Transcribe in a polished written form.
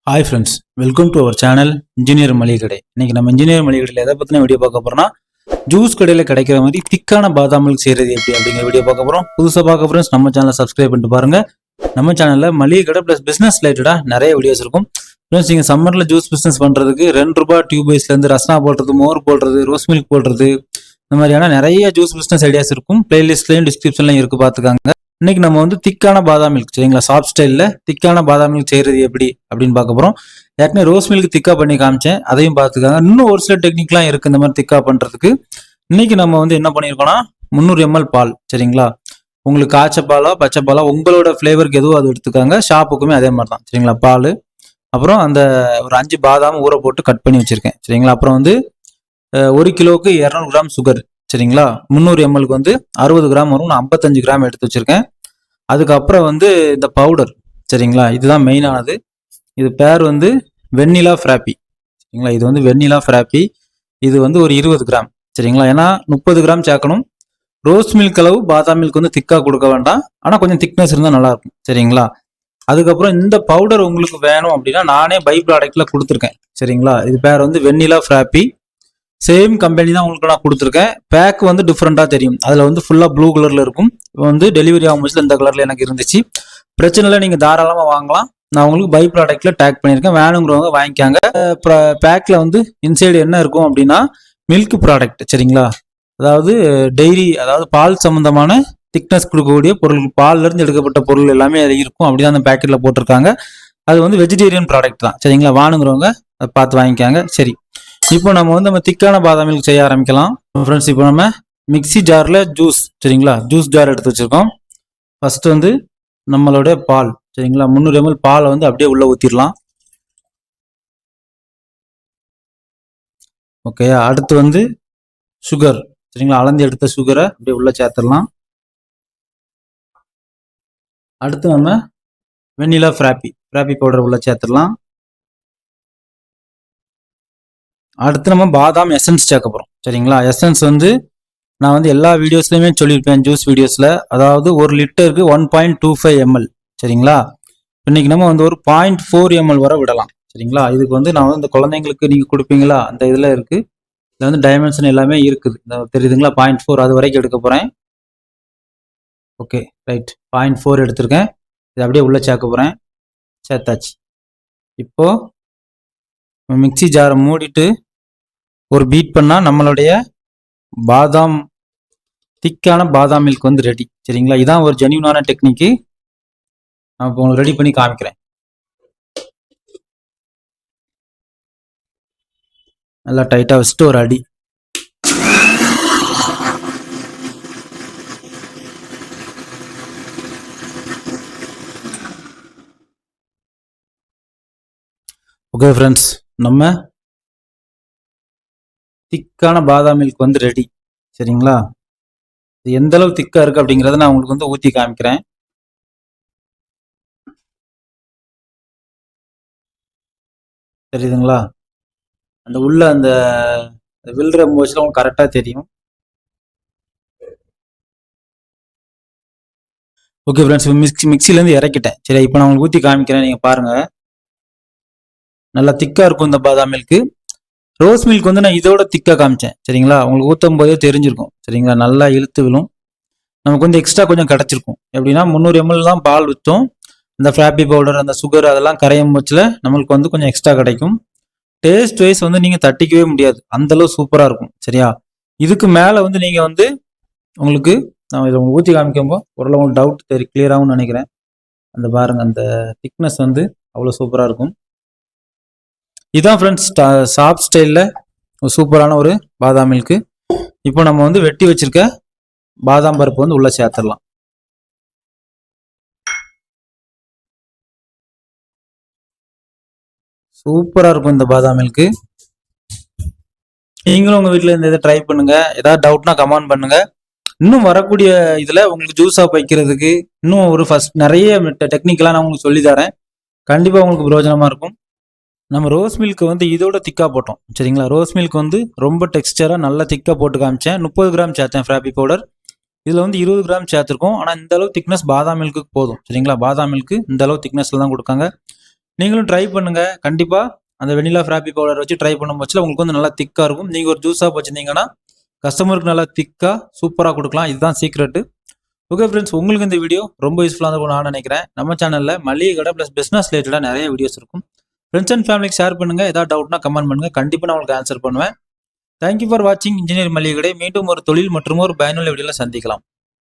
Hi friends, welcome to our channel engineer மளிகை கடை. இன்னைக்கு நம்ம இன்ஜினியர் மளிகை கடையில் எதை பற்றின வீடியோ பார்க்க போகிறோம்னா, ஜூஸ் கடையில் கிடைக்கிற மாதிரி திக்கான பாதாம் மில்க் செய்கிறது எப்படி அப்படிங்கிற வீடியோ பார்க்க போகிறோம். புதுசாக பார்க்க ஃப்ரெண்ட்ஸ் நம்ம சேனலை சப்ஸ்கிரைப் பண்ணிட்டு பாருங்கள். நம்ம சேனலில் மளிகை கடை ப்ளஸ் பிஸ்னஸ் ரிலேட்டடாக நிறைய வீடியோஸ் இருக்கும். ஃப்ரெண்ட்ஸ், நீங்கள் சம்மரில் ஜூஸ் பிஸ்னஸ் பண்ணுறதுக்கு ₹2 டியூப் வைஸ்லேருந்து ரஸ்னா போடுறது, மோர் போடுறது, ரோஸ் மில்க் போடுறது, இந்த மாதிரியான நிறைய ஜூஸ் பிஸ்னஸ் ஐடியாஸ் இருக்கும். பிளேலிஸ்ட்லையும் டிஸ்கிரிப்ஷன்லையும் இருக்குது, பார்த்துக்காங்க. இன்னைக்கு நம்ம வந்து திக்கான பாதாம் மில்க் சரிங்களா, சாஃப்ட் ஸ்டைலில் திக்கான பாதாம் மில்க் செய்கிறது எப்படி அப்படின்னு பார்க்க போகிறோம். ஏற்கனவே ரோஸ் மில்க் திக்கா பண்ணி காமிச்சேன், அதையும் பார்த்துக்காங்க. இன்னும் ஒரு சில டெக்னிக்லாம் இருக்குது இந்த மாதிரி திக்கா பண்ணுறதுக்கு. இன்னைக்கு நம்ம வந்து என்ன பண்ணியிருக்கோம்னா, 300 ml பால் சரிங்களா. உங்களுக்கு காய்ச்ச பாலா பச்சை பாலா உங்களோட ஃப்ளேவருக்கு எதுவும் அது எடுத்துக்காங்க. ஷாப்புக்குமே அதே மாதிரி தான் சரிங்களா. பால், அப்புறம் அந்த ஒரு 5 பாதாம் ஊற போட்டு கட் பண்ணி வச்சுருக்கேன் சரிங்களா. அப்புறம் வந்து 1 கிலோவுக்கு 200 கிராம் சுகர் சரிங்களா. 300 mlக்கு வந்து 60 கிராம் வரும். நான் 55 கிராம் எடுத்து வச்சுருக்கேன். அதுக்கப்புறம் வந்து இந்த பவுடர் சரிங்களா, இதுதான் மெயினானது. இது பேர் வந்து வெண்ணிலா ஃப்ராப்பி சரிங்களா. இது வந்து வெண்ணிலா ஃப்ராப்பி. இது வந்து ஒரு 20 கிராம் சரிங்களா. ஏன்னா 30 கிராம் சேர்க்கணும். ரோஸ் மில்க் அளவு பாதாம் மில்க் வந்து திக்காக கொடுக்க வேண்டாம், ஆனால் கொஞ்சம் திக்னஸ் இருந்தால் நல்லாயிருக்கும் சரிங்களா. அதுக்கப்புறம் இந்த பவுடர் உங்களுக்கு வேணும் அப்படின்னா நானே பை ப்ராடக்டில் கொடுத்துருக்கேன் சரிங்களா. இது பேர் வந்து வெண்ணிலா ஃப்ராப்பி. சேம் கம்பெனி தான் உங்களுக்கு நான் கொடுத்துருக்கேன். பேக் வந்து டிஃப்ரெண்ட்டாக தெரியும். அதில் வந்து ஃபுல்லாக ப்ளூ கலரில் இருக்கும். வந்து டெலிவரி ஆகும்போது இந்த கலரில் எனக்கு இருந்துச்சு. பிரச்சனை இல்லை, நீங்கள் தாராளமாக வாங்கலாம். நான் உங்களுக்கு பை ப்ராடக்ட்டில் டேக் பண்ணியிருக்கேன், வேணுங்கிறவங்க வாங்கிக்காங்க. பேக்கில் வந்து இன்சைடு என்ன இருக்கும் அப்படின்னா, மில்க் ப்ராடக்ட் சரிங்களா. அதாவது டெய்ரி, அதாவது பால் சம்மந்தமான திக்னஸ் கொடுக்கக்கூடிய பொருள், பால்லேருந்து எடுக்கப்பட்ட பொருள் எல்லாமே அது இருக்கும். அப்படி தான் அந்த பேக்கெட்டில் போட்டிருக்காங்க. அது வந்து வெஜிடேரியன் ப்ராடக்ட் தான் சரிங்களா. வாணுங்கிறவங்க அதை பார்த்து வாங்கிக்காங்க. சரி, இப்போ நம்ம திக்கான பாதாம் மில்க் செய்ய ஆரம்பிக்கலாம் ஃப்ரெண்ட்ஸ். இப்போ நம்ம மிக்சி ஜாரில் ஜூஸ் சரிங்களா, ஜூஸ் ஜார் எடுத்து வச்சுருக்கோம். ஃபஸ்ட்டு வந்து நம்மளுடைய பால் சரிங்களா, 300 ml பாலை வந்து அப்படியே உள்ளே ஊற்றிடலாம். ஓகே, அடுத்து வந்து சுகர் சரிங்களா, அளந்து எடுத்த சுகரை அப்படியே உள்ளே சேர்த்துடலாம். அடுத்து நம்ம வெண்ணிலா ஃப்ராப்பி பவுடர் உள்ளே சேர்த்துடலாம். அடுத்து நம்ம பாதாம் எசன்ஸ் சேர்க்க போகிறோம் சரிங்களா. எசன்ஸ் வந்து நான் வந்து எல்லா வீடியோஸ்லையுமே சொல்லியிருப்பேன், ஜூஸ் வீடியோஸில். அதாவது 1 லிட்டருக்கு 1.25 ml சரிங்களா. இன்னைக்கு நம்ம வந்து ஒரு 0.4 ml வரை விடலாம் சரிங்களா. இதுக்கு வந்து நான் வந்து இந்த குழந்தைங்களுக்கு நீங்கள் கொடுப்பீங்களா அந்த இதில் இருக்குது. இதில் வந்து டைமென்ஷன் எல்லாமே இருக்குது, இந்த தெரியுதுங்களா. 0.4 அது வரைக்கும் எடுக்க போகிறேன். ஓகே ரைட், 0.4 எடுத்திருக்கேன். இது அப்படியே உள்ளே சேர்க்க போகிறேன். சேர்த்தாச்சு. இப்போது மிக்சி ஜாரை மூடிட்டு ஒரு பீட் பண்ணால் நம்மளுடைய பாதாம் திக்கான பாதாம் மில்க் வந்து ரெடி சரிங்களா. இதான் ஒரு ஜென்யூனான டெக்னிக்கு. நான் இப்போ உங்களுக்கு ரெடி பண்ணி காமிக்கிறேன். நல்லா டைட்டாக வச்சுட்டு ஒரு அடி. ஓகே ஃப்ரெண்ட்ஸ், நம்ம திக்கான பாதாம் மில்க் வந்து ரெடி சரிங்களா. இது எந்த அளவு திக்காக இருக்குது அப்படிங்கிறத நான் உங்களுக்கு வந்து ஊற்றி காமிக்கிறேன். தெரியுதுங்களா, அந்த உள்ள அந்த வில்ற மோச்சில் உங்களுக்கு கரெக்டாக தெரியும். ஓகே ஃப்ரெண்ட்ஸ், மிக்சிலேருந்து இறக்கிட்டேன் சரி. இப்போ நான் உங்களுக்கு ஊற்றி காமிக்கிறேன், நீங்கள் பாருங்கள். நல்லா திக்காக இருக்கும் இந்த பாதாம் மில்க்கு. ரோஸ் மில்க் வந்து நான் இதோட திக்காக காமிச்சேன் சரிங்களா. உங்களுக்கு ஊற்றும் போதே தெரிஞ்சிருக்கும் சரிங்களா. நல்லா இழுத்து விழும். நமக்கு வந்து எக்ஸ்ட்ரா கொஞ்சம் கிடச்சிருக்கும். எப்படின்னா 300 ml தான் பால் விற்றோம். இந்த ஃப்ராப்பி பவுடர், அந்த சுகர் அதெல்லாம் கரையும் பட்சத்தில் நம்மளுக்கு வந்து கொஞ்சம் எக்ஸ்ட்ரா கிடைக்கும். டேஸ்ட் வைஸ் வந்து நீங்கள் தட்டிக்கவே முடியாது, அந்தளவு சூப்பராக இருக்கும் சரியா. இதுக்கு மேலே வந்து நீங்கள் வந்து உங்களுக்கு நான் இதை உங்களுக்கு ஊற்றி காமிக்கும்போது ஓரளவு உங்களுக்கு டவுட் கிளியராகும்னு நினைக்கிறேன். அந்த பாருங்கள், அந்த திக்னஸ் வந்து அவ்வளோ சூப்பராக இருக்கும். இதுதான் ஃப்ரெண்ட்ஸ் சாஃப்ட் ஸ்டைலில் சூப்பரான ஒரு பாதாம் மில்க்கு. இப்போ நம்ம வந்து வெட்டி வச்சிருக்க பாதாம் பருப்பு வந்து உள்ளே சேர்த்துடலாம். சூப்பராக இருக்கும் இந்த பாதாம் மில்க்கு. நீங்களும் உங்கள் வீட்டில் இந்த இதை ட்ரை பண்ணுங்கள். ஏதாவது டவுட்னா கமெண்ட் பண்ணுங்கள். இன்னும் வரக்கூடிய இதில் உங்களுக்கு ஜூஸாக வைக்கிறதுக்கு இன்னும் ஒரு நிறைய டெக்னிக்கெலாம் நான் உங்களுக்கு சொல்லித்தரேன். கண்டிப்பாக உங்களுக்கு பிரயோஜனமாக இருக்கும். நம்ம ரோஸ் மில்க் வந்து இதோட திக்காக போட்டோம் சரிங்களா. ரோஸ் மில்க் வந்து ரொம்ப டெக்ஸ்டராக நல்லா திக்காக போட்டு காமிச்சேன். 30 கிராம் சேர்த்தேன் ஃப்ராப்பி பவுடர். இதில் வந்து 20 கிராம் சேர்த்துருக்கோம். ஆனால் இந்த அளவு திக்னஸ் பாதாம் மில்க்கு போதும் சரிங்களா. பாதாம் மில்க்கு இந்த அளவு திக்னஸில் தான் கொடுக்காங்க. நீங்களும் ட்ரை பண்ணுங்க. கண்டிப்பா அந்த வெண்ணிலா ஃப்ராப்பி பவுடர் வச்சு ட்ரை பண்ணும் பட்சத்தில் உங்களுக்கு வந்து நல்லா திக்கா இருக்கும். நீங்க ஒரு ஜூஸா வச்சிருந்தீங்கன்னா கஸ்டமருக்கு நல்லா திக்கா சூப்பரா கொடுக்கலாம். இதுதான் சீக்ரெட். ஓகே ஃப்ரெண்ட்ஸ், உங்களுக்கு இந்த வீடியோ ரொம்ப யூஸ்ஃபுல்லாக இருக்கும் நான் நினைக்கிறேன். நம்ம சேனல்ல மளிகை கடை ப்ளஸ் பிசினஸ் ரிலேட்டடா நிறைய வீடியோஸ் இருக்கும். ஃப்ரெண்ட்ஸ் அண்ட் ஃபேமிலிக்கு ஷேர் பண்ணுங்க. ஏதாவது டவுட்னா கமெண்ட் பண்ணுங்க. கண்டிப்பா நான் உங்களுக்கு ஆன்சர் பண்ணுவேன். தேங்க்யூ ஃபார் வாட்சிங் இன்ஜினியர் மளிகை கடை. மீண்டும் ஒரு தொழில் மற்றும் ஒரு பயனுள்ள வீடியோல சந்திக்கலாம்.